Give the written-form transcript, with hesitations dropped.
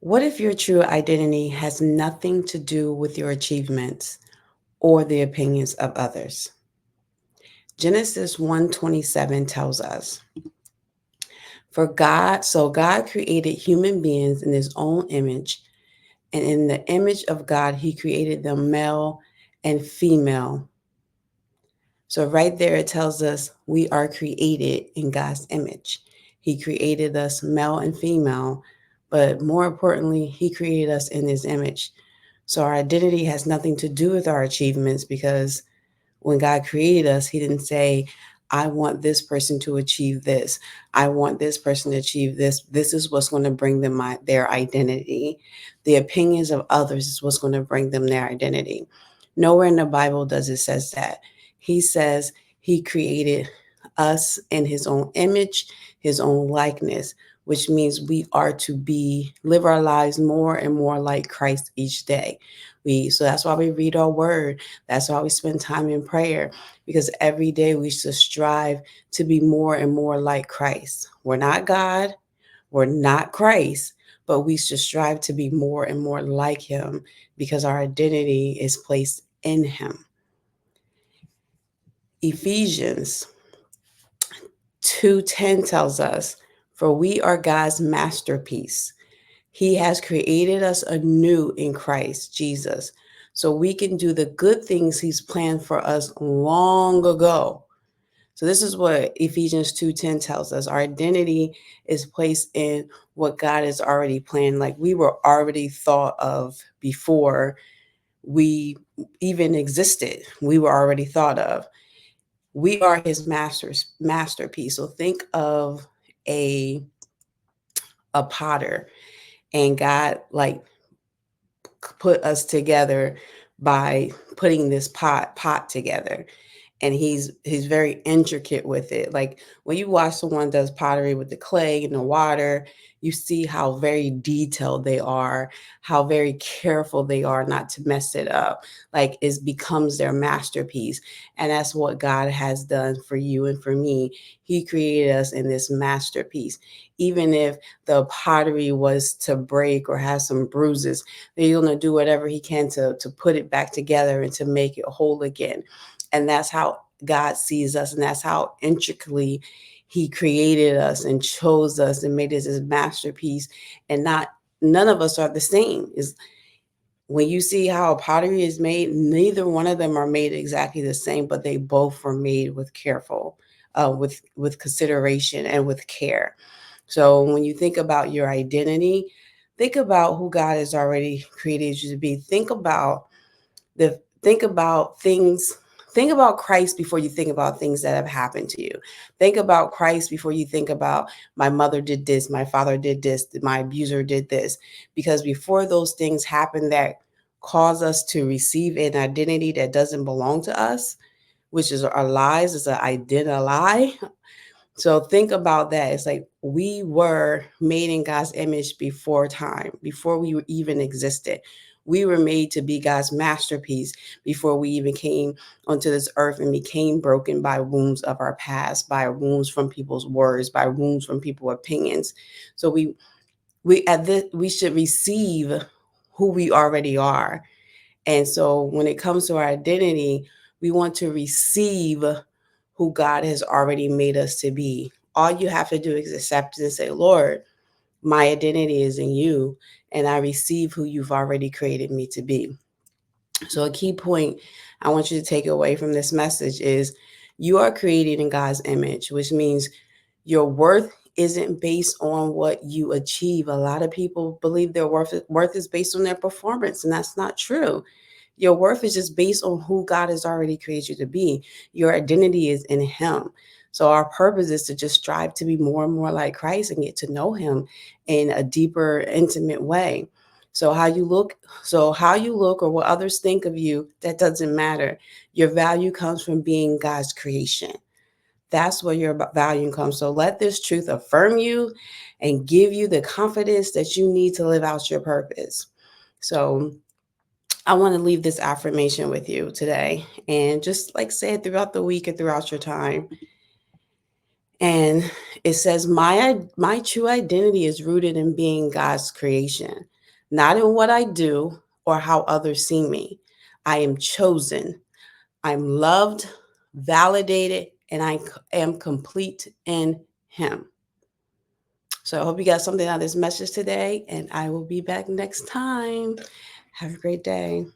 What if your true identity has nothing to do with your achievements or the opinions of others? Genesis 1:27 tells us, "For God created human beings in his own image, and in the image of God he created them male and female." So right there it tells us we are created in God's image. He created us male and female, but more importantly, he created us in his image. So our identity has nothing to do with our achievements because when God created us, he didn't say, I want this person to achieve this. I want this person to achieve this. This is what's going to bring them their identity. The opinions of others is what's going to bring them their identity. Nowhere in the Bible does it says that. He says he created us in his own image, his own likeness, which means we are to live our lives more and more like Christ each day. So that's why we read our word. That's why we spend time in prayer, because every day we should strive to be more and more like Christ. We're not God, we're not Christ, but we should strive to be more and more like him because our identity is placed in him. Ephesians 2:10 tells us, "For we are God's masterpiece. He has created us anew in Christ Jesus, so we can do the good things he's planned for us long ago." So this is what Ephesians 2:10 tells us. Our identity is placed in what God has already planned. Like we were already thought of before we even existed. We were already thought of. We are his masterpiece. So think of a a potter, and God like put us together by putting this pot together, and he's very intricate with it. Like when you watch someone does pottery with the clay and the water, you see how very detailed they are, how very careful they are not to mess it up. Like it becomes their masterpiece. And that's what God has done for you and for me. He created us in this masterpiece. Even if the pottery was to break or have some bruises, he's going to do whatever he can to put it back together and to make it whole again. And that's how God sees us, and that's how intricately he created us and chose us and made us his masterpiece. And not none of us are the same. Is when you see how pottery is made, neither one of them are made exactly the same, but they both were made with with consideration and with care. So when you think about your identity, think about who God has already created you to be. Think about things. Think about Christ before you think about things that have happened to you. Think about Christ before you think about my mother did this, my father did this, my abuser did this. Because before those things happen that cause us to receive an identity that doesn't belong to us, which is our lies, is an identity lie. So think about that. It's like we were made in God's image before time, before we even existed. We were made to be God's masterpiece before we even came onto this earth and became broken by wounds of our past, by wounds from people's words, by wounds from people's opinions. So we should receive who we already are. And so when it comes to our identity, we want to receive who God has already made us to be. All you have to do is accept it and say, Lord, my identity is in you, and I receive who you've already created me to be. So, a key point I want you to take away from this message is you are created in God's image, which means your worth isn't based on what you achieve. A lot of people believe their worth is based on their performance, and that's not true. Your worth is just based on who God has already created you to be. Your identity is in him. So our purpose is to just strive to be more and more like Christ and get to know him in a deeper, intimate way. So how you look or what others think of you, that doesn't matter. Your value comes from being God's creation. That's where your value comes. So let this truth affirm you and give you the confidence that you need to live out your purpose. So I want to leave this affirmation with you today and just like say it throughout the week and throughout your time. And it says, my true identity is rooted in being God's creation. not in what I do or how others see me. I am chosen. I'm loved, validated, and I am complete in Him. So I hope you got something out of this message today, and I will be back next time. Have a great day.